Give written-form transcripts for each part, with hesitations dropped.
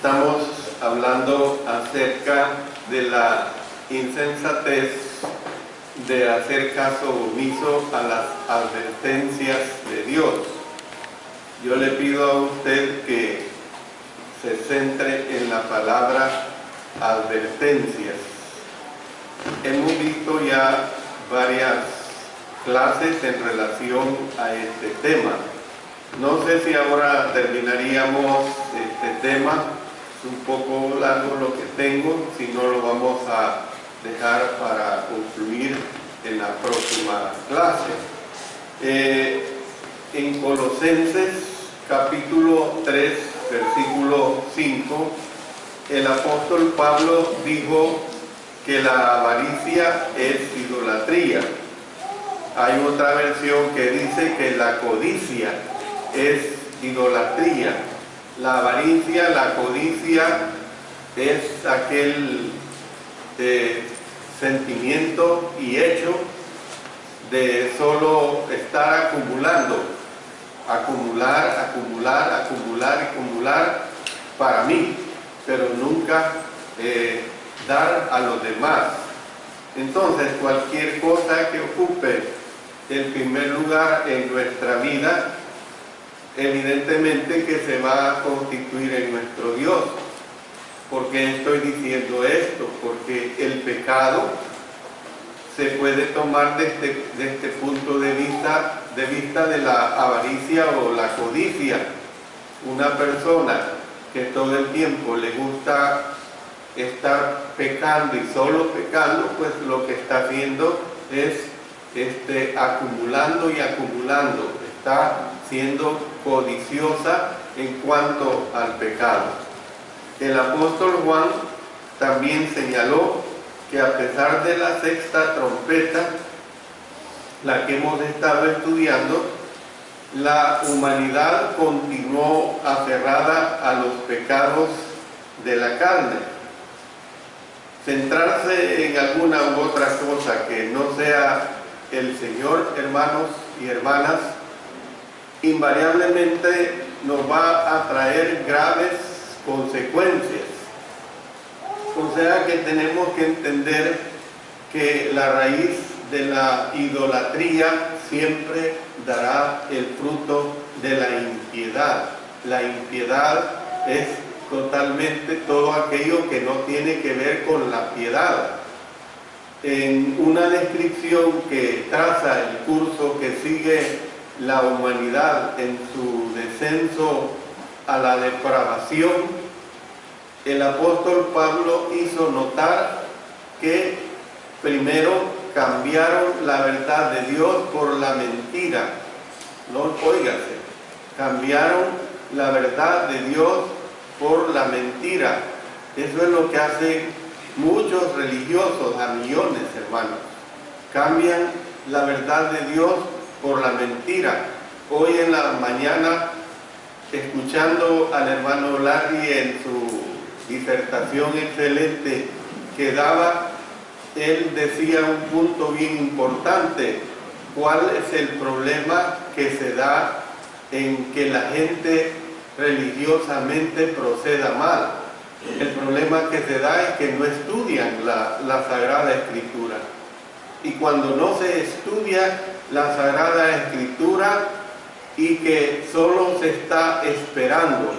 Estamos hablando acerca de la insensatez de hacer caso omiso a las advertencias de Dios. Yo le pido a usted que se centre en la palabra advertencias. Hemos visto ya varias clases en relación a este tema. No sé si ahora terminaríamos este tema, es un poco largo lo que tengo, si no lo vamos a dejar para concluir en la próxima clase. En Colosenses capítulo 3, versículo 5, el apóstol Pablo dijo que la avaricia es idolatría. Hay otra versión que dice que la codicia es idolatría. La avaricia, la codicia es aquel sentimiento y hecho de solo estar acumulando, acumular para mí, pero nunca dar a los demás. Entonces, cualquier cosa que ocupe el primer lugar en nuestra vida, evidentemente que se va a constituir en nuestro Dios. ¿Por qué estoy diciendo esto? Porque el pecado se puede tomar desde este punto de vista de la avaricia o la codicia. Una persona que todo el tiempo le gusta estar pecando y solo pecando, pues lo que está haciendo es acumulando y acumulando, está siendo codiciosa en cuanto al pecado. El apóstol Juan también señaló que a pesar de la sexta trompeta, la que hemos estado estudiando, la humanidad continuó aferrada a los pecados de la carne. Centrarse en alguna u otra cosa que no sea el Señor, hermanos y hermanas, invariablemente nos va a traer graves consecuencias. O sea que tenemos que entender que la raíz de la idolatría siempre dará el fruto de la impiedad. La impiedad es totalmente todo aquello que no tiene que ver con la piedad. En una descripción que traza el curso que sigue la humanidad en su descenso a la depravación, el apóstol Pablo hizo notar que primero cambiaron la verdad de Dios por la mentira. No, óigase, cambiaron la verdad de Dios por la mentira. Eso es lo que hacen muchos religiosos, a millones, hermanos. Cambian la verdad de Dios por la mentira. Hoy en la mañana, escuchando al hermano Larry en su disertación excelente que daba, él decía un punto bien importante: ¿cuál es el problema que se da en que la gente religiosamente proceda mal? El problema que se da es que no estudian la Sagrada Escritura. Y cuando no se estudia la Sagrada Escritura y que solo se está esperando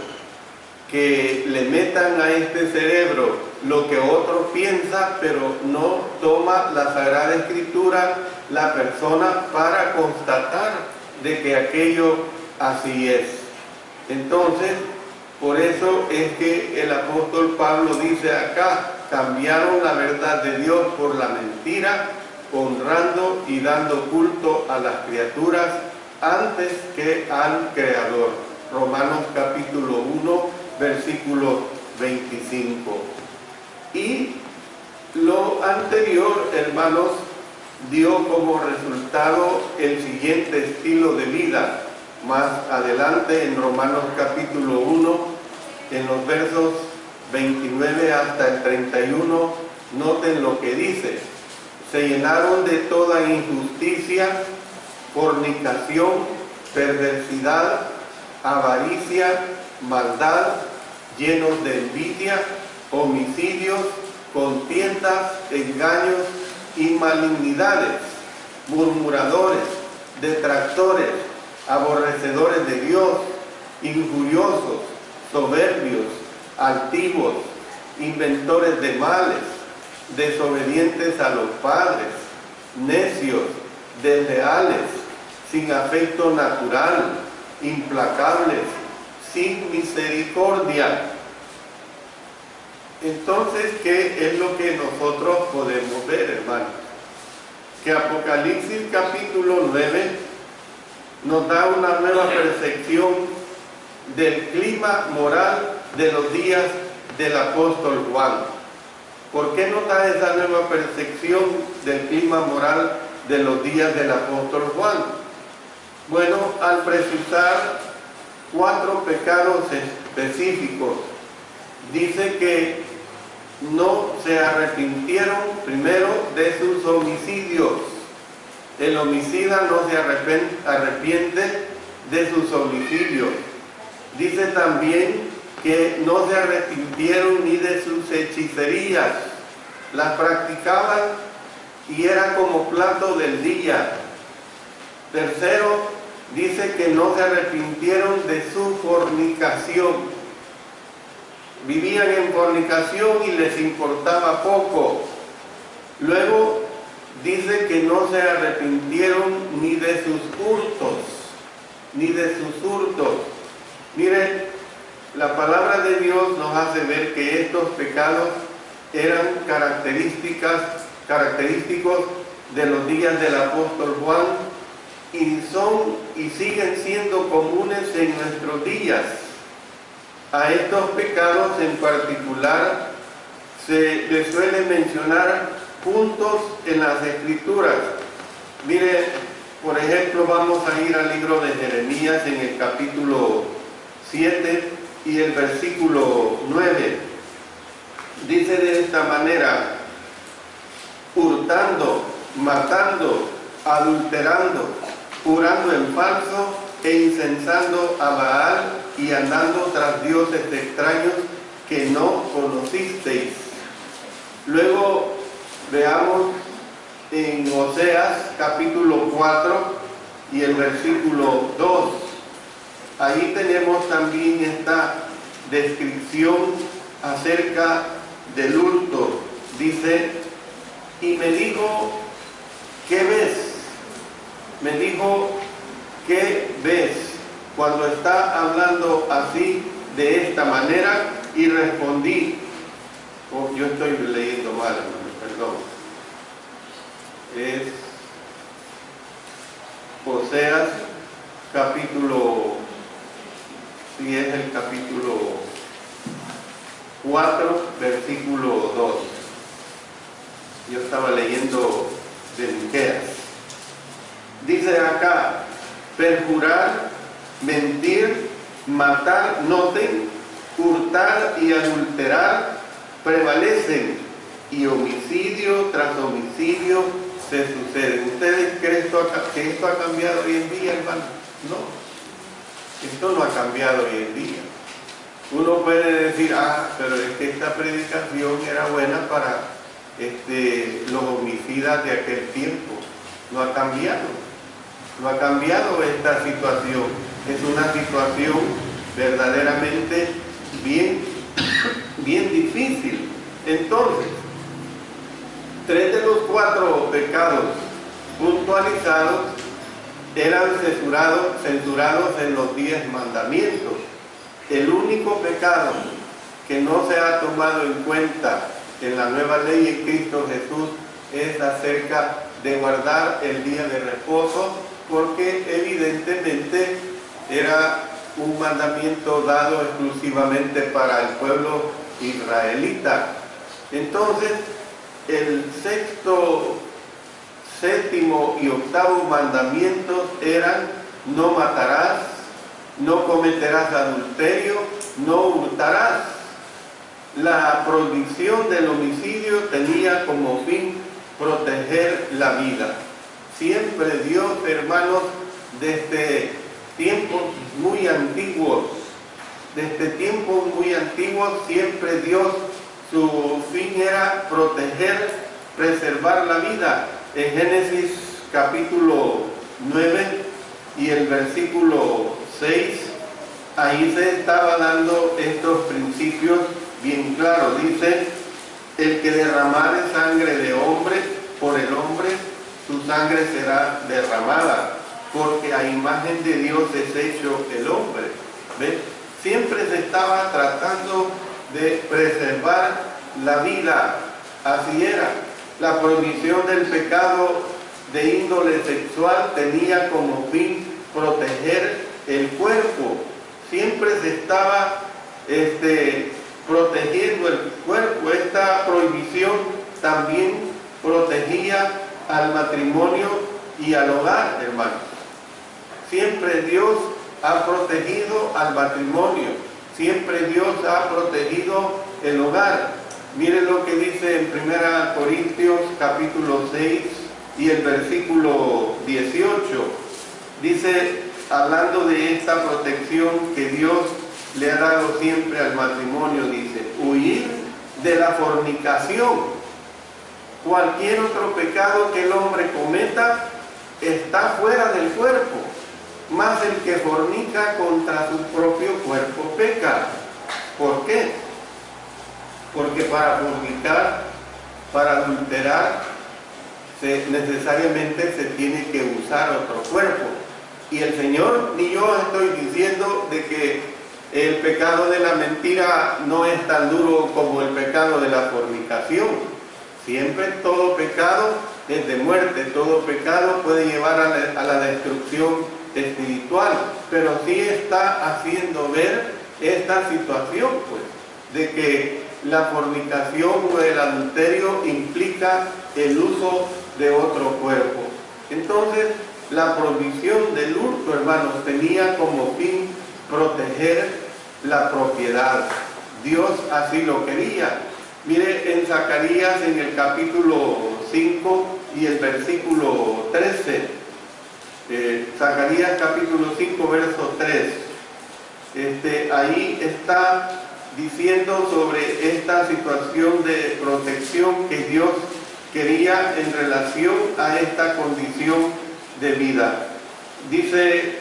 que le metan a este cerebro lo que otro piensa, pero no toma la Sagrada Escritura la persona para constatar de que aquello así es. Entonces, por eso es que el apóstol Pablo dice acá: cambiaron la verdad de Dios por la mentira, honrando y dando culto a las criaturas antes que al Creador. Romanos capítulo 1, versículo 25. Y lo anterior, hermanos, dio como resultado el siguiente estilo de vida. Más adelante en Romanos capítulo 1, en los versos 29 hasta el 31, noten lo que dice: se llenaron de toda injusticia, fornicación, perversidad, avaricia, maldad, llenos de envidia, homicidios, contiendas, engaños y malignidades, murmuradores, detractores, aborrecedores de Dios, injuriosos, soberbios, altivos, inventores de males, desobedientes a los padres, necios, desleales, sin afecto natural, implacables, sin misericordia. Entonces, ¿qué es lo que nosotros podemos ver, hermanos? Que Apocalipsis capítulo 9 nos da una nueva percepción del clima moral de los días del apóstol Juan. ¿Por qué nos da esa nueva percepción del clima moral de los días del apóstol Juan? Bueno, al precisar 4 pecados específicos, dice que no se arrepintieron primero de sus homicidios. El homicida no se arrepiente de sus homicidios. Dice también que no se arrepintieron ni de sus hechicerías. Las practicaban y era como plato del día. Tercero, dice que no se arrepintieron de su fornicación. Vivían en fornicación y les importaba poco. Luego dice que no se arrepintieron ni de sus hurtos, ni de sus hurtos. Miren, la palabra de Dios nos hace ver que estos pecados eran característicos de los días del apóstol Juan y son y siguen siendo comunes en nuestros días. A estos pecados en particular se les suele mencionar puntos en las Escrituras. Mire, por ejemplo, vamos a ir al libro de Jeremías en el capítulo 7 y el versículo 9. Dice de esta manera: hurtando, matando, adulterando, jurando en falso e incensando a Baal y andando tras dioses extraños que no conocisteis. Luego veamos en Oseas capítulo 4 y el versículo 2. Ahí tenemos también esta descripción acerca del hurto. Dice: y me dijo, ¿qué ves? Me dijo, ¿qué ves? Cuando está hablando así, de esta manera, y respondí, yo estoy leyendo mal, perdón, es Oseas capítulo, sí es el capítulo 4, versículo 2. Yo estaba leyendo de Miqueas. Dice acá: perjurar, mentir, matar, noten, hurtar y adulterar prevalecen, y homicidio tras homicidio se sucede. ¿Ustedes creen que esto ha cambiado hoy en día, hermano? No, esto no ha cambiado hoy en día. Uno puede decir, pero es que esta predicación era buena para los homicidas de aquel tiempo. No ha cambiado. No ha cambiado esta situación. Es una situación verdaderamente bien difícil. Entonces, 3 de los 4 pecados puntualizados eran censurados en los 10 mandamientos. El único pecado que no se ha tomado en cuenta en la nueva ley en Cristo Jesús es acerca de guardar el día de reposo, porque evidentemente era un mandamiento dado exclusivamente para el pueblo israelita. Entonces, el 6º, 7º y 8º mandamientos eran: no matarás, no cometerás adulterio, no hurtarás. La prohibición del homicidio tenía como fin proteger la vida. Siempre Dios, hermanos, desde tiempos muy antiguos, desde tiempos muy antiguos, siempre Dios, su fin era proteger, preservar la vida. En Génesis capítulo 9 y el versículo 6, ahí se estaba dando estos principios bien claros. Dice: el que derramare sangre de hombre, por el hombre su sangre será derramada, porque a imagen de Dios es hecho el hombre. ¿Ve? Siempre se estaba tratando de preservar la vida. Así era. La prohibición del pecado de índole sexual tenía como fin proteger el cuerpo. Siempre se estaba protegiendo el cuerpo. Esta prohibición también protegía al matrimonio y al hogar, hermanos. Siempre Dios ha protegido al matrimonio, siempre Dios ha protegido el hogar. Miren lo que dice en 1 Corintios capítulo 6 y el versículo 18. Dice, hablando de esta protección que Dios le ha dado siempre al matrimonio, dice: huir de la fornicación. Cualquier otro pecado que el hombre cometa está fuera del cuerpo, mas el que fornica contra su propio cuerpo peca. ¿Por qué? Porque para fornicar, para adulterar, necesariamente se tiene que usar otro cuerpo. Y el Señor ni yo estoy diciendo de que el pecado de la mentira no es tan duro como el pecado de la fornicación. Siempre todo pecado es de muerte, todo pecado puede llevar a la destrucción espiritual, pero sí está haciendo ver esta situación, pues, de que la fornicación o el adulterio implica el uso de otro cuerpo. Entonces, la prohibición del hurto, hermanos, tenía como fin proteger la propiedad. Dios así lo quería. Mire en Zacarías, en el capítulo 5 y el versículo 13. Zacarías capítulo 5, verso 3. Ahí está diciendo sobre esta situación de protección que Dios quería en relación a esta condición de vida. Dice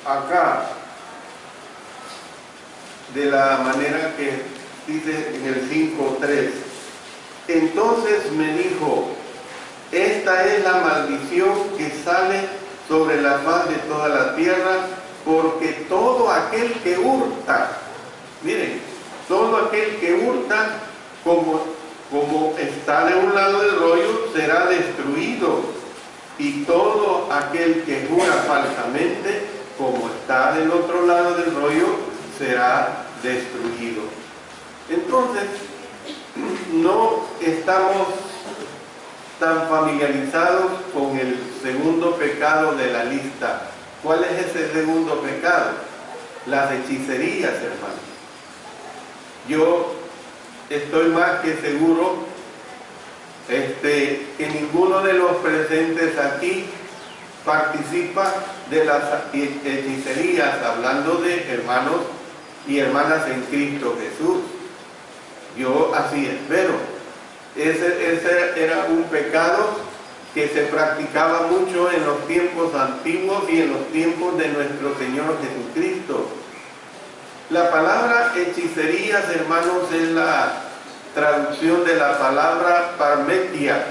acá, de la manera que dice en el 5:3: entonces me dijo, esta es la maldición que sale sobre la faz de toda la tierra, porque todo aquel que hurta, miren, todo aquel que hurta, como está de un lado del rollo, será destruido, y todo aquel que jura falsamente, como está del otro lado del rollo, será destruido. Entonces, no estamos tan familiarizados con el segundo pecado de la lista. ¿Cuál es ese segundo pecado? Las hechicerías, hermanos. Yo estoy más que seguro que ninguno de los presentes aquí participa de las hechicerías, hablando de hermanos y hermanas en Cristo Jesús. Yo así espero. Ese era un pecado que se practicaba mucho en los tiempos antiguos y en los tiempos de nuestro Señor Jesucristo. La palabra hechicerías, hermanos, es la traducción de la palabra parmetia,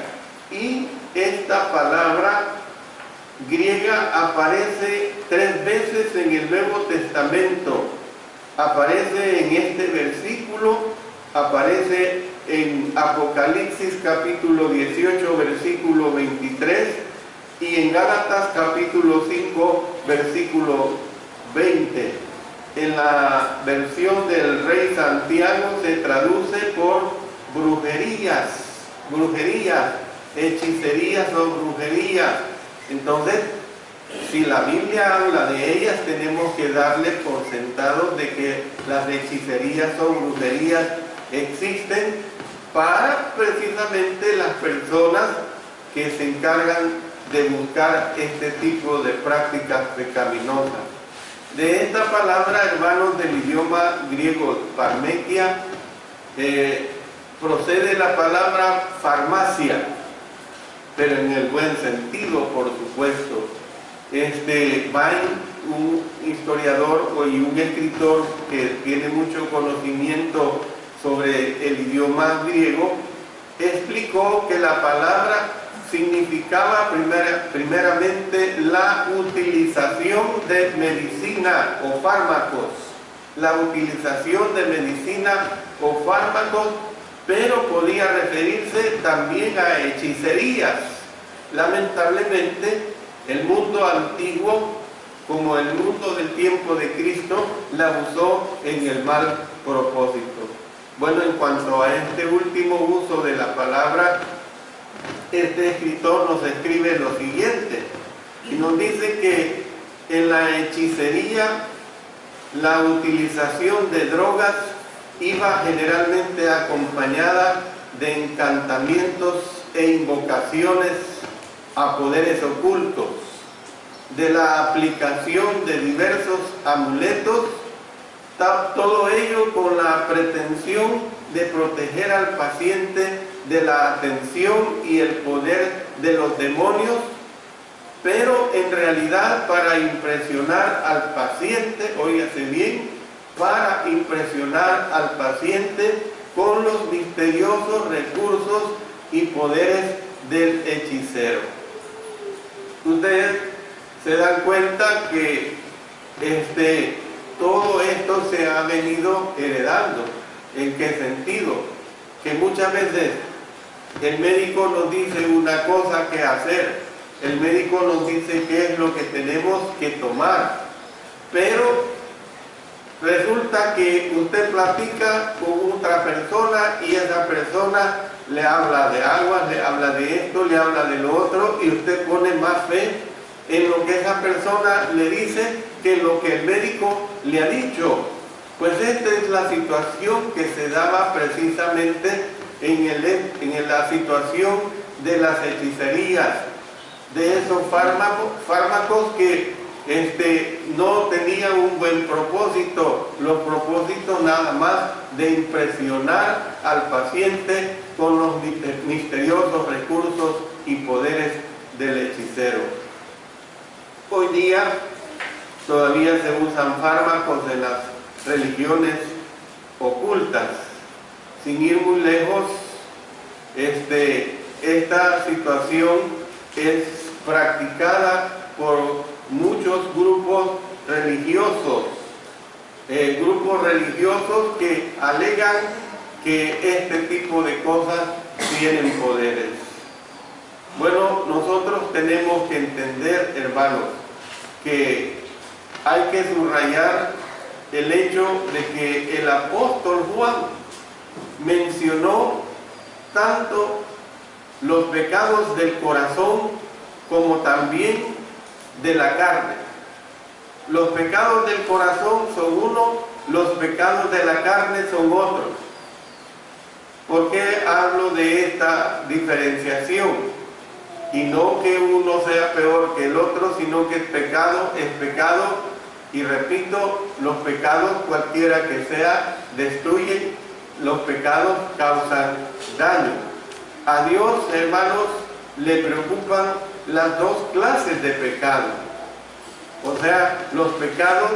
y esta palabra griega aparece 3 veces en el Nuevo Testamento. Aparece en este versículo, aparece en Apocalipsis capítulo 18, versículo 23, y en Gálatas capítulo 5, versículo 20. En la versión del Rey Santiago se traduce por brujerías, hechicerías o brujerías. Entonces, si la Biblia habla de ellas, tenemos que darle por sentado de que las hechicerías o brujerías existen para precisamente las personas que se encargan de buscar este tipo de prácticas pecaminosas. De esta palabra, hermanos, del idioma griego parmekia, procede la palabra farmacia, pero en el buen sentido, por supuesto. Vine, un historiador y un escritor que tiene mucho conocimiento sobre el idioma griego, explicó que la palabra significaba primeramente la utilización de medicina o fármacos, la utilización de medicina o fármacos, pero podía referirse también a hechicerías. Lamentablemente, el mundo antiguo, como el mundo del tiempo de Cristo, la usó en el mal propósito. Bueno, en cuanto a este último uso de la palabra, este escritor nos escribe lo siguiente, y nos dice que en la hechicería la utilización de drogas iba generalmente acompañada de encantamientos e invocaciones a poderes ocultos, de la aplicación de diversos amuletos, todo ello con la pretensión de proteger al paciente de la atención y el poder de los demonios, pero en realidad para impresionar al paciente, óigase bien, para impresionar al paciente con los misteriosos recursos y poderes del hechicero. Ustedes se dan cuenta que todo esto se ha venido heredando. ¿En qué sentido? Que muchas veces el médico nos dice una cosa que hacer, el médico nos dice qué es lo que tenemos que tomar, pero resulta que usted platica con otra persona y esa persona le habla de agua, le habla de esto, le habla de lo otro, y usted pone más fe en lo que esa persona le dice que en lo que el médico le ha dicho. Pues esta es la situación que se daba precisamente en la situación de las hechicerías, de esos fármacos que no tenían un buen propósito, los propósitos nada más de impresionar al paciente con los misteriosos recursos y poderes del hechicero. Hoy día todavía se usan fármacos en las religiones ocultas. Sin ir muy lejos, esta situación es practicada por muchos grupos religiosos que alegan que este tipo de cosas tienen poderes. Bueno, nosotros tenemos que entender, hermanos, que hay que subrayar el hecho de que el apóstol Juan mencionó tanto los pecados del corazón como también de la carne. Los pecados del corazón son uno, los pecados de la carne son otros. ¿Por qué hablo de esta diferenciación? Y no que uno sea peor que el otro, sino que el pecado es pecado, y repito, los pecados cualquiera que sea destruyen, los pecados causan daño. A Dios, hermanos, le preocupan las dos clases de pecado, o sea, los pecados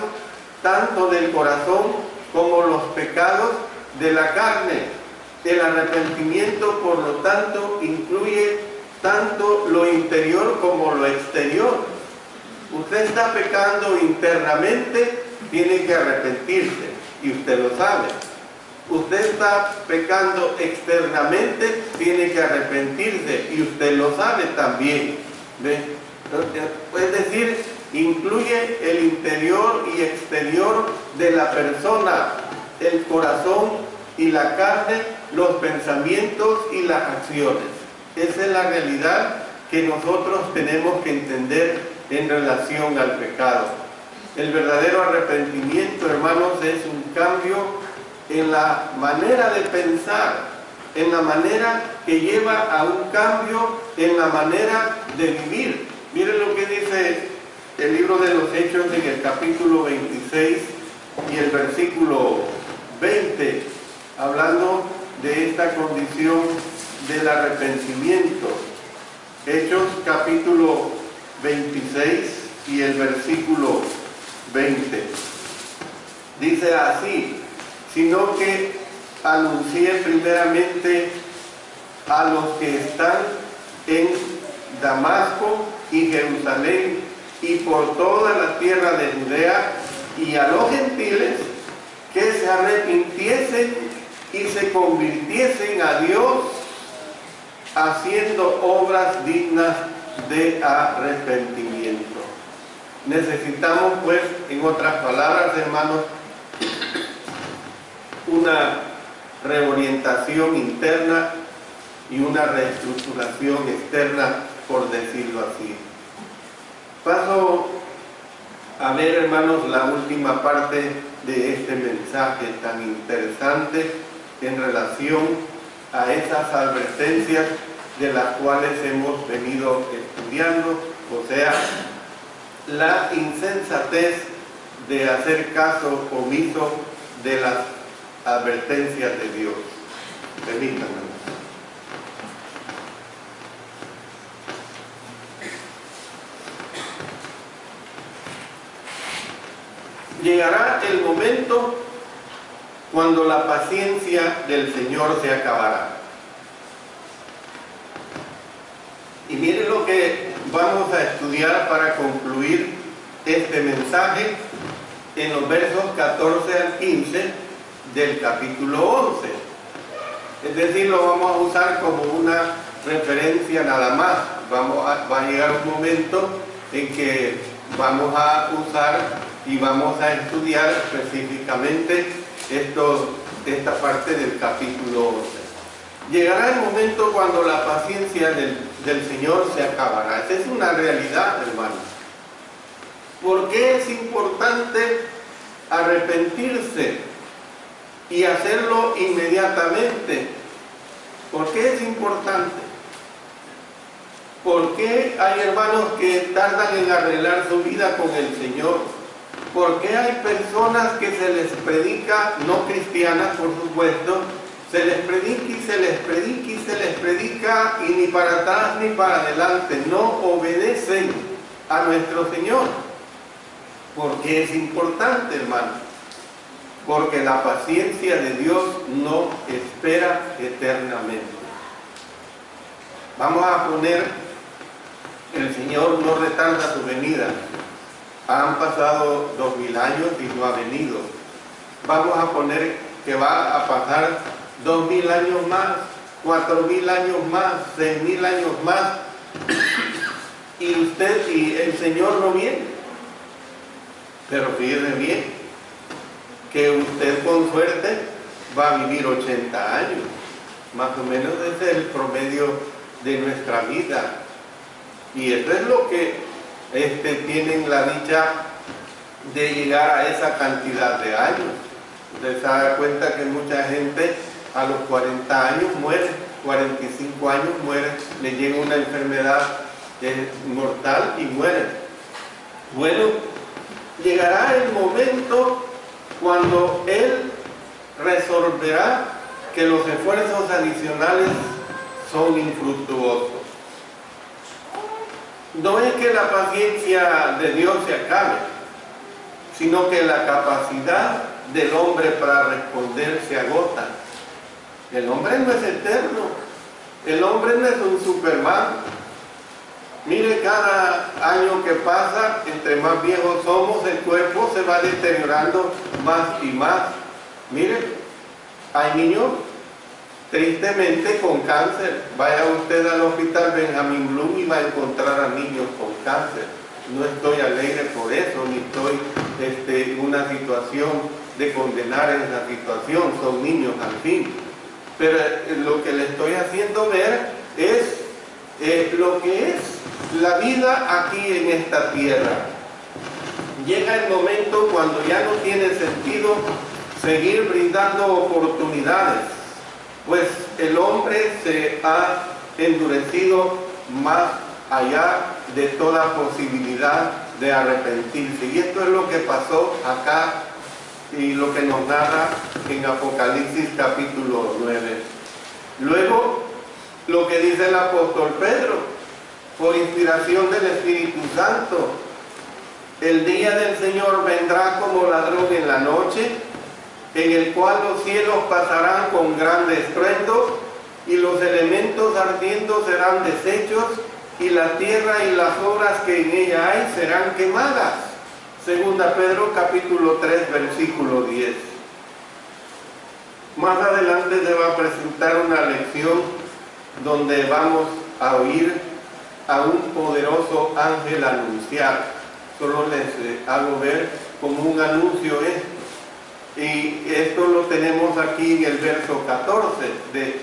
tanto del corazón como los pecados de la carne. El arrepentimiento, por lo tanto, incluye tanto lo interior como lo exterior. Usted está pecando internamente, tiene que arrepentirse, y usted lo sabe. Usted está pecando externamente, tiene que arrepentirse, y usted lo sabe también. ¿Ve? Es decir, incluye el interior y exterior de la persona, el corazón y la carne, los pensamientos y las acciones. Esa es la realidad que nosotros tenemos que entender en relación al pecado. El verdadero arrepentimiento, hermanos, es un cambio en la manera de pensar, en la manera que lleva a un cambio en la manera de vivir. Miren lo que dice el libro de los Hechos en el capítulo 26 y el versículo 20, hablando de esta condición del arrepentimiento. Hechos capítulo 26 y el versículo 20. Dice así: sino que anuncié primeramente a los que están en Damasco y Jerusalén y por toda la tierra de Judea y a los gentiles que se arrepintiesen y se convirtiesen a Dios haciendo obras dignas de arrepentimiento. Necesitamos, pues, en otras palabras, hermanos, una reorientación interna y una reestructuración externa, por decirlo así. Paso a ver, hermanos, la última parte de este mensaje tan interesante en relación a esas advertencias de las cuales hemos venido estudiando, o sea, la insensatez de hacer caso omiso de las advertencias de Dios. Permítanme. Llegará el momento cuando la paciencia del Señor se acabará. Y miren lo que vamos a estudiar para concluir este mensaje en los versos 14 al 15 del capítulo 11. Es decir, lo vamos a usar como una referencia nada más. Va a llegar un momento en que vamos a usar y vamos a estudiar específicamente esta parte del capítulo 11. Llegará el momento cuando la paciencia del Señor se acabará. Esa es una realidad, hermanos. ¿Por qué es importante arrepentirse y hacerlo inmediatamente? ¿Por qué es importante? ¿Por qué hay hermanos que tardan en arreglar su vida con el Señor? ¿Por qué hay personas que se les predica, no cristianas por supuesto, se les predica y se les predica y se les predica y ni para atrás ni para adelante, no obedecen a nuestro Señor? ¿Por qué es importante, hermano? Porque la paciencia de Dios no espera eternamente. Vamos a poner, el Señor no retarda su venida. Han pasado 2000 años y no ha venido. Vamos a poner que va a pasar 2000 años más, 4000 años más, 6000 años más, y el Señor no viene. Pero fíjense bien, que usted con suerte va a vivir 80 años, más o menos ese es el promedio de nuestra vida. Y eso es lo que tienen la dicha de llegar a esa cantidad de años. Usted se da cuenta que mucha gente a los 40 años muere, 45 años muere, le llega una enfermedad mortal y muere. Bueno, llegará el momento cuando Él resolverá que los esfuerzos adicionales son infructuosos. No es que la paciencia de Dios se acabe, sino que la capacidad del hombre para responder se agota. El hombre no es eterno, el hombre no es un Superman. Mire, cada año que pasa, entre más viejos somos, el cuerpo se va deteriorando más y más. Mire, hay niños tristemente con cáncer. Vaya usted al hospital Benjamin Bloom y va a encontrar a niños con cáncer. No estoy alegre por eso, ni estoy en una situación de condenar esa situación, son niños al fin. Pero lo que le estoy haciendo ver es lo que es la vida aquí en esta tierra. Llega el momento cuando ya no tiene sentido seguir brindando oportunidades, pues el hombre se ha endurecido más allá de toda posibilidad de arrepentirse. Y esto es lo que pasó acá y lo que nos narra en Apocalipsis capítulo 9. Luego, lo que dice el apóstol Pedro, por inspiración del Espíritu Santo: el día del Señor vendrá como ladrón en la noche, en el cual los cielos pasarán con grande estruendo, y los elementos ardiendo serán deshechos, y la tierra y las obras que en ella hay serán quemadas. Segunda Pedro capítulo 3 versículo 10. Más adelante se va a presentar una lección donde vamos a oír a un poderoso ángel anunciar. Solo les hago ver como un anuncio esto. Y esto lo tenemos aquí en el verso 14 de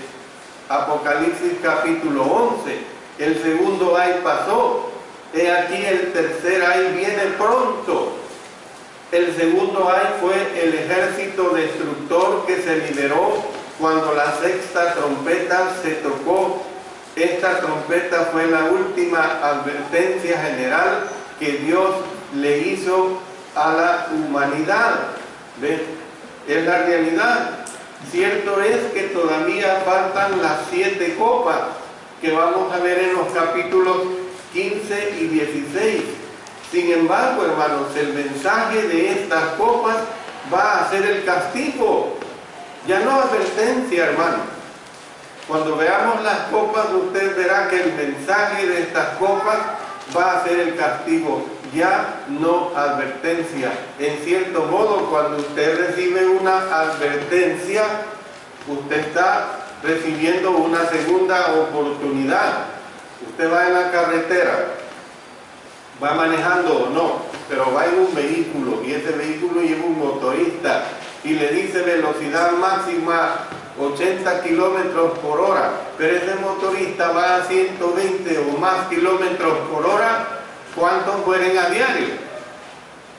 Apocalipsis capítulo 11. El segundo ay pasó, he aquí el tercer ay viene pronto. El segundo ay fue el ejército destructor que se liberó cuando la sexta trompeta se tocó. Esta trompeta fue la última advertencia general que Dios le hizo a la humanidad. ¿Ven? Es la realidad. Cierto es que todavía faltan las 7 copas que vamos a ver en los capítulos 15 y 16. Sin embargo, hermanos, el mensaje de estas copas va a ser el castigo, ya no advertencia, hermano. Cuando veamos las copas, usted verá que el mensaje de estas copas va a ser el castigo, ya no advertencia. En cierto modo, cuando usted recibe una advertencia, usted está recibiendo una segunda oportunidad. Usted va en la carretera, va manejando o no, pero va en un vehículo y ese vehículo lleva un motorista y le dice velocidad máxima 80 kilómetros por hora, pero ese motorista va a 120 o más kilómetros por hora. ¿Cuántos mueren a diario?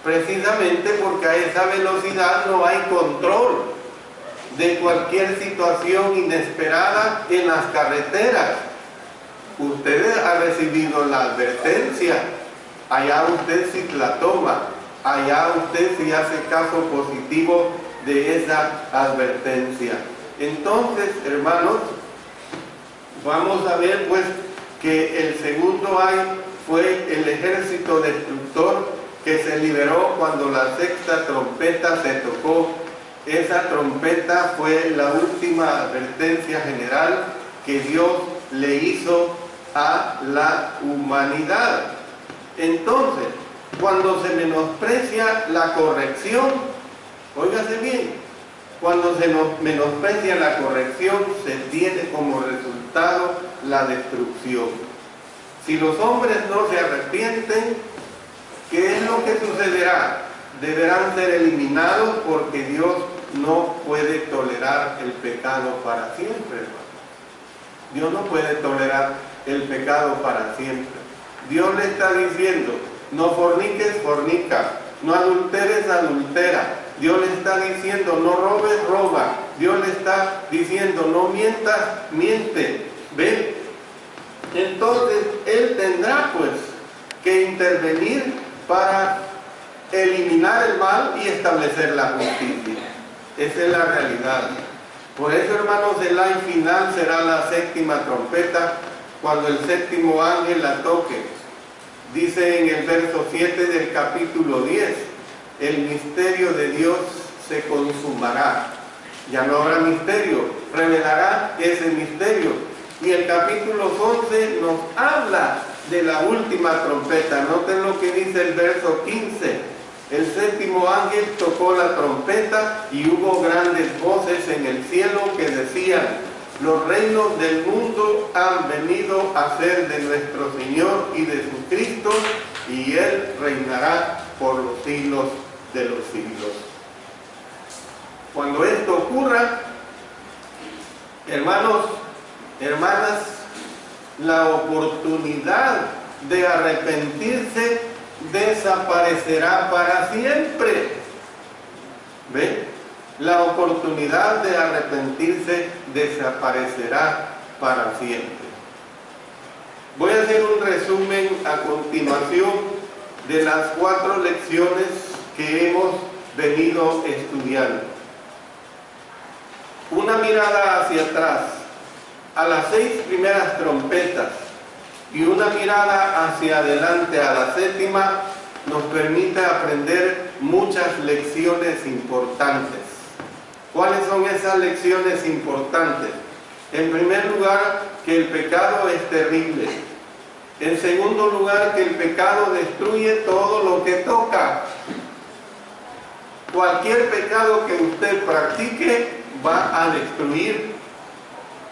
Precisamente porque a esa velocidad no hay control de cualquier situación inesperada en las carreteras. Usted ha recibido la advertencia, allá usted sí la toma, allá usted sí hace caso positivo de esa advertencia. Entonces, hermanos, vamos a ver pues que el segundo ay fue el ejército destructor que se liberó cuando la sexta trompeta se tocó. Esa trompeta fue la última advertencia general que Dios le hizo a la humanidad. Entonces, cuando se menosprecia la corrección, óigase bien, cuando se menosprecia la corrección, se tiene como resultado la destrucción. Si los hombres no se arrepienten, ¿qué es lo que sucederá? Deberán ser eliminados porque Dios no puede tolerar el pecado para siempre, hermano. Dios no puede tolerar el pecado para siempre. Dios le está diciendo, no forniques, fornica, no adulteres, adultera. Dios le está diciendo, no robes, roba. Dios le está diciendo, no mientas, miente. ¿Ven? Entonces, Él tendrá pues que intervenir para eliminar el mal y establecer la justicia. Esa es la realidad. Por eso, hermanos, el ay final será la séptima trompeta, cuando el séptimo ángel la toque. Dice en el verso 7 del capítulo 10, el misterio de Dios se consumará. Ya no habrá misterio, revelará ese misterio. Y el capítulo 11 nos habla de la última trompeta. Noten lo que dice el verso 15. El séptimo ángel tocó la trompeta y hubo grandes voces en el cielo que decían, los reinos del mundo han venido a ser de nuestro Señor y de su Cristo, y Él reinará por los siglos de los siglos. Cuando esto ocurra, hermanos, hermanas, la oportunidad de arrepentirse desaparecerá para siempre. ¿Ve? La oportunidad de arrepentirse desaparecerá para siempre. Voy a hacer un resumen a continuación de las 4 lecciones que hemos venido estudiando. Una mirada hacia atrás, a las 6 primeras trompetas, y una mirada hacia adelante a la 7ª, nos permite aprender muchas lecciones importantes. ¿Cuáles son esas lecciones importantes? En primer lugar, que el pecado es terrible. En segundo lugar, que el pecado destruye todo lo que toca. Cualquier pecado que usted practique va a destruir,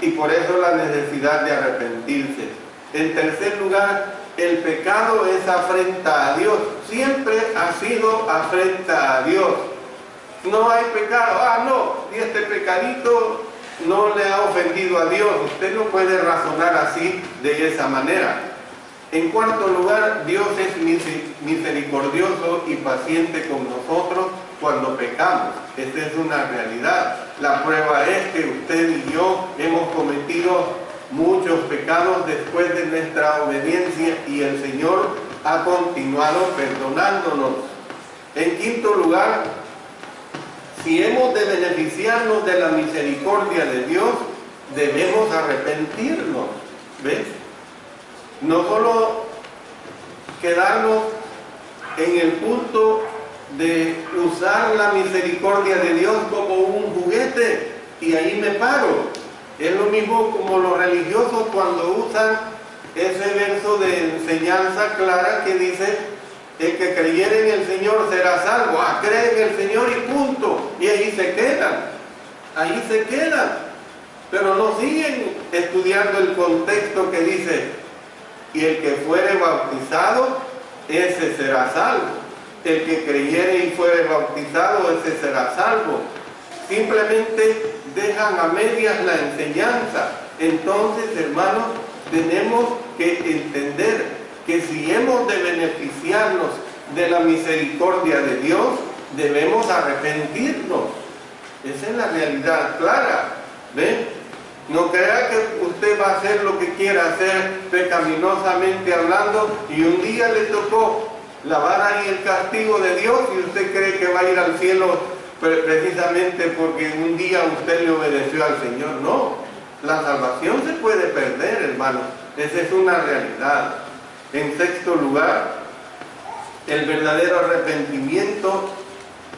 y por eso la necesidad de arrepentirse. En tercer lugar, el pecado es afrenta a Dios. Siempre ha sido afrenta a Dios. No hay pecado, no, y este pecadito no le ha ofendido a Dios. Usted no puede razonar así, de esa manera. En cuarto lugar, Dios es misericordioso y paciente con nosotros cuando pecamos. Esta es una realidad. La prueba es que usted y yo hemos cometido muchos pecados después de nuestra obediencia, y el Señor ha continuado perdonándonos. En quinto lugar, si hemos de beneficiarnos de la misericordia de Dios, debemos arrepentirnos. ¿Ves? No solo quedarnos en el punto de usar la misericordia de Dios como un juguete y ahí me paro. Es lo mismo como los religiosos cuando usan ese verso de enseñanza clara que dice: el que creyere en el Señor será salvo. Cree en el Señor y punto. Y ahí se quedan. Pero no siguen estudiando el contexto que dice: y el que fuere bautizado, ese será salvo. El que creyere y fuere bautizado, ese será salvo. Simplemente dejan a medias la enseñanza. Entonces, hermanos, tenemos que entender que si hemos de beneficiarnos de la misericordia de Dios, debemos arrepentirnos. Esa es la realidad clara. ¿Ven? No crea que usted va a hacer lo que quiera hacer pecaminosamente hablando, y un día le tocó la vara y el castigo de Dios, y usted cree que va a ir al cielo precisamente porque un día usted le obedeció al Señor. No, la salvación se puede perder, hermano. Esa es una realidad. En sexto lugar, el verdadero arrepentimiento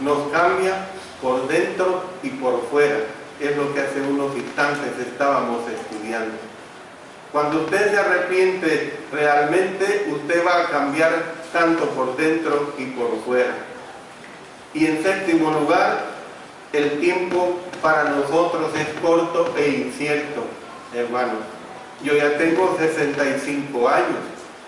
nos cambia por dentro y por fuera. Es lo que hace unos instantes estábamos estudiando. Cuando usted se arrepiente realmente, usted va a cambiar tanto por dentro y por fuera. Y en séptimo lugar, el tiempo para nosotros es corto e incierto, hermanos. Yo ya tengo 65 años.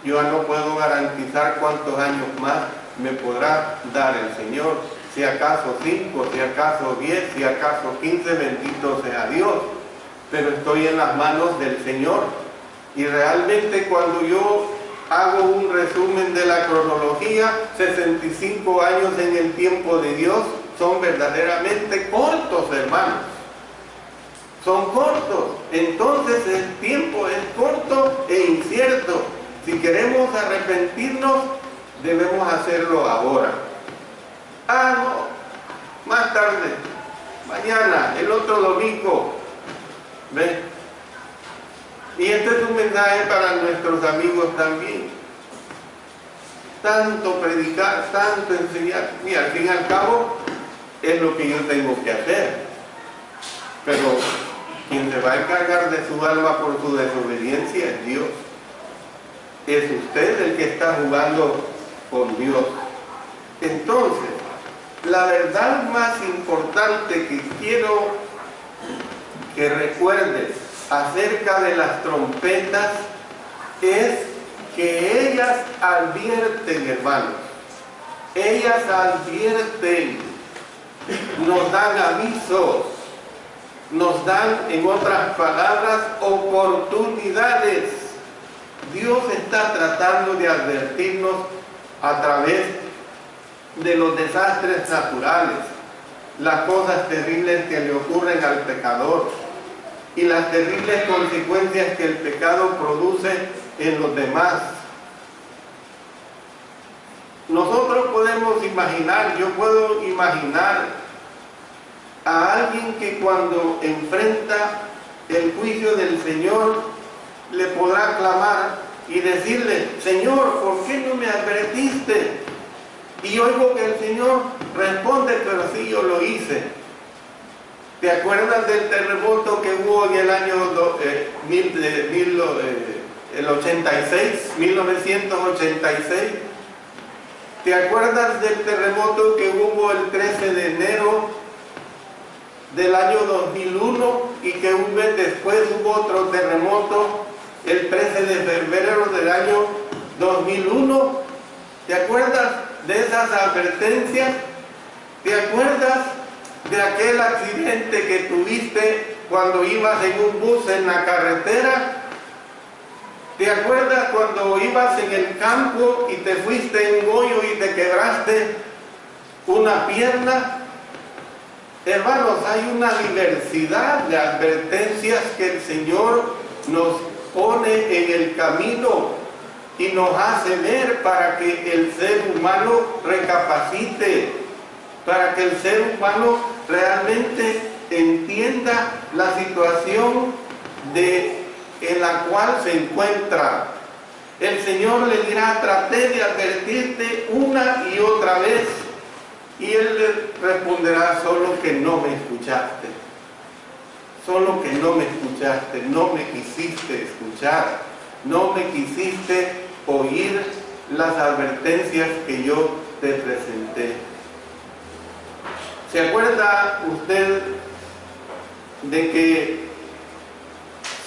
Yo ya no puedo garantizar cuántos años más me podrá dar el Señor. Si acaso 5, si acaso 10, si acaso 15, bendito sea Dios. Pero estoy en las manos del Señor. Y realmente cuando yo hago un resumen de la cronología, 65 años en el tiempo de Dios son verdaderamente cortos, hermanos. Son cortos. Entonces el tiempo es corto e incierto. Si queremos arrepentirnos, debemos hacerlo ahora. No, más tarde, mañana, el otro domingo. ¿Ven? Y este es un mensaje para nuestros amigos también. Tanto predicar, tanto enseñar, y al fin y al cabo es lo que yo tengo que hacer. Pero quien se va a encargar de su alma por su desobediencia es Dios. Es usted el que está jugando con Dios. Entonces, la verdad más importante que quiero que recuerdes acerca de las trompetas es que ellas advierten, hermanos. Ellas advierten, nos dan avisos, nos dan, en otras palabras, oportunidades. Dios está tratando de advertirnos a través de los desastres naturales, las cosas terribles que le ocurren al pecador y las terribles consecuencias que el pecado produce en los demás. Nosotros podemos imaginar, yo puedo imaginar a alguien que cuando enfrenta el juicio del Señor le podrá clamar y decirle: Señor, ¿por qué no me advertiste? Y oigo que el Señor responde: pero sí, yo lo hice. ¿Te acuerdas del terremoto que hubo en el año 1986? ¿Te acuerdas del terremoto que hubo el 13 de enero del año 2001 y que un mes después hubo otro terremoto el 13 de febrero del año 2001? ¿Te acuerdas de esas advertencias? ¿Te acuerdas de aquel accidente que tuviste cuando ibas en un bus en la carretera? ¿Te acuerdas cuando ibas en el campo y te fuiste en un hoyo y te quebraste una pierna? Hermanos, hay una diversidad de advertencias que el Señor nos pone en el camino y nos hace ver para que el ser humano recapacite, para que el ser humano realmente entienda la situación en la cual se encuentra. El Señor le dirá: traté de advertirte una y otra vez. Y Él le responderá: solo que no me escuchaste. Solo que no me escuchaste, no me quisiste escuchar, no me quisiste oír las advertencias que yo te presenté. ¿Se acuerda usted de que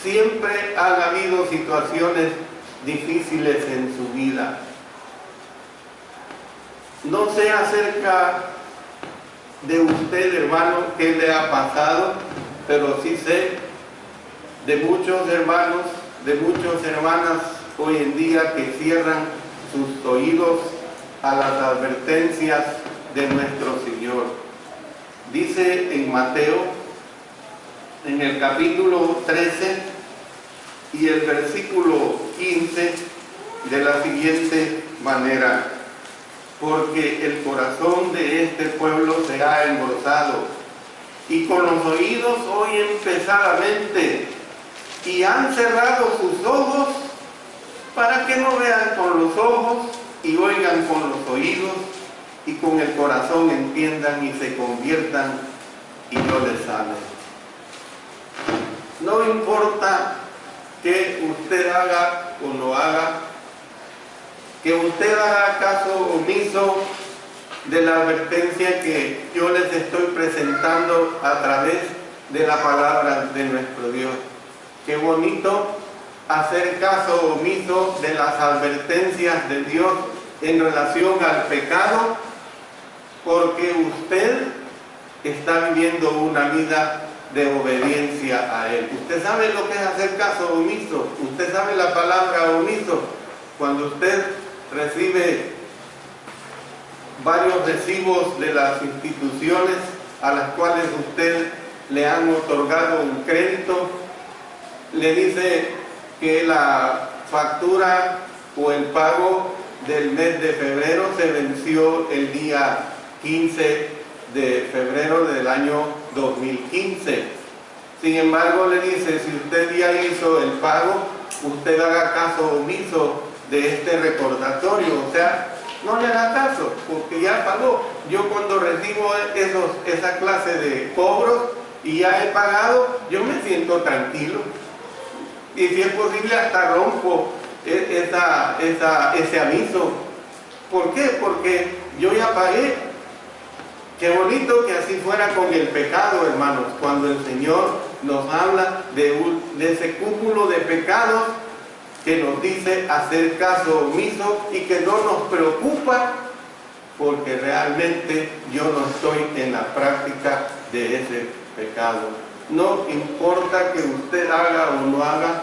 siempre han habido situaciones difíciles en su vida? No sé acerca de usted, hermano, qué le ha pasado, pero sí sé de muchos hermanos, de muchas hermanas hoy en día que cierran sus oídos a las advertencias de nuestro Señor. Dice en Mateo, en el capítulo 13 y el versículo 15, de la siguiente manera: porque el corazón de este pueblo será engrosado, y con los oídos oyen pesadamente, y han cerrado sus ojos para que no vean con los ojos y oigan con los oídos, y con el corazón entiendan y se conviertan y no les sane. No importa que usted haga o no haga, que usted haga caso omiso de la advertencia que yo les estoy presentando a través de la palabra de nuestro Dios. Qué bonito hacer caso omiso de las advertencias de Dios en relación al pecado, porque usted está viviendo una vida de obediencia a Él. Usted sabe lo que es hacer caso omiso. Usted sabe la palabra omiso. Cuando usted recibe varios recibos de las instituciones a las cuales usted le han otorgado un crédito, le dice que la factura o el pago del mes de febrero se venció el día 15 de febrero del año 2015. Sin embargo, le dice: si usted ya hizo el pago, usted haga caso omiso de este recordatorio, o sea, no le haga caso, porque ya pagó. Yo cuando recibo esa clase de cobros y ya he pagado, yo me siento tranquilo, y si es posible hasta rompo ese aviso. ¿Por qué? Porque yo ya pagué. Qué bonito que así fuera con el pecado, hermanos, cuando el Señor nos habla de ese cúmulo de pecados que nos dice hacer caso omiso y que no nos preocupa, porque realmente yo no estoy en la práctica de ese pecado. No importa que usted haga o no haga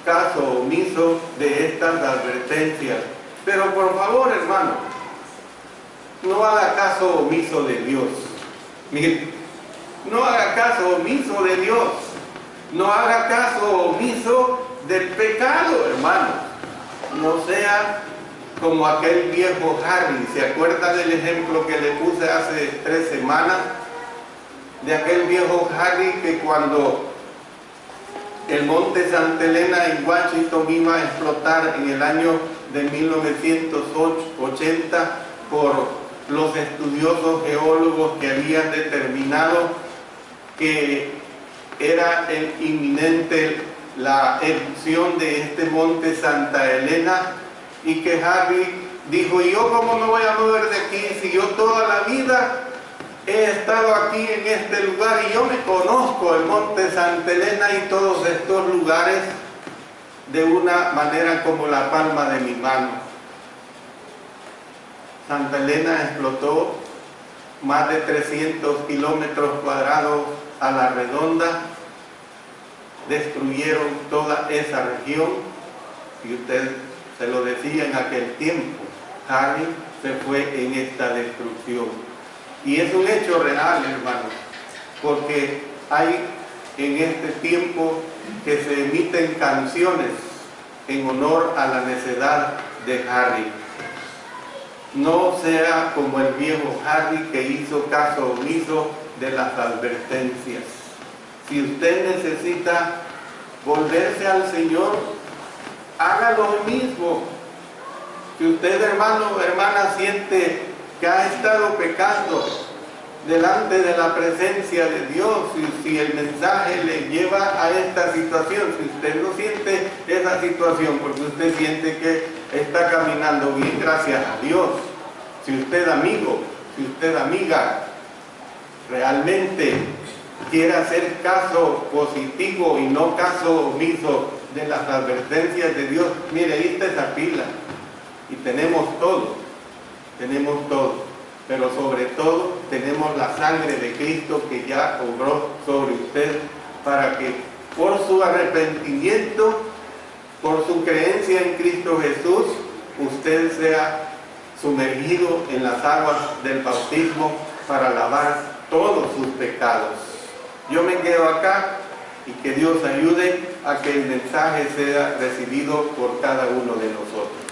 caso omiso de estas advertencias, pero por favor, hermano, no haga caso omiso de Dios. Mire, no haga caso omiso de Dios. No haga caso omiso del pecado, hermano. No sea como aquel viejo Harry. ¿Se acuerda del ejemplo que le puse hace 3 semanas? De aquel viejo Harry que cuando el monte Santa Elena en Washington iba a explotar en el año de 1980 por los estudiosos geólogos que habían determinado que era inminente la erupción de este monte Santa Elena, y que Harry dijo: ¿yo cómo me voy a mover de aquí si yo toda la vida he estado aquí en este lugar y yo me conozco el monte Santa Elena y todos estos lugares de una manera como la palma de mi mano? Santa Elena explotó, más de 300 kilómetros cuadrados a la redonda, destruyeron toda esa región, y usted se lo decía en aquel tiempo, Harry se fue en esta destrucción. Y es un hecho real, hermanos, porque hay en este tiempo que se emiten canciones en honor a la necedad de Harry. No sea como el viejo Harry que hizo caso omiso de las advertencias. Si usted necesita volverse al Señor, hágalo hoy mismo. Si usted, hermano o hermana, siente que ha estado pecando delante de la presencia de Dios, si el mensaje le lleva a esta situación, si usted no siente esa situación porque usted siente que está caminando bien, gracias a Dios. Si usted, amigo, si usted, amiga, realmente quiere hacer caso positivo y no caso omiso de las advertencias de Dios, mire, ahí está esa pila y tenemos todo, pero sobre todo tenemos la sangre de Cristo que ya obró sobre usted, para que por su arrepentimiento, por su creencia en Cristo Jesús, usted sea sumergido en las aguas del bautismo para lavar todos sus pecados. Yo me quedo acá y que Dios ayude a que el mensaje sea recibido por cada uno de nosotros.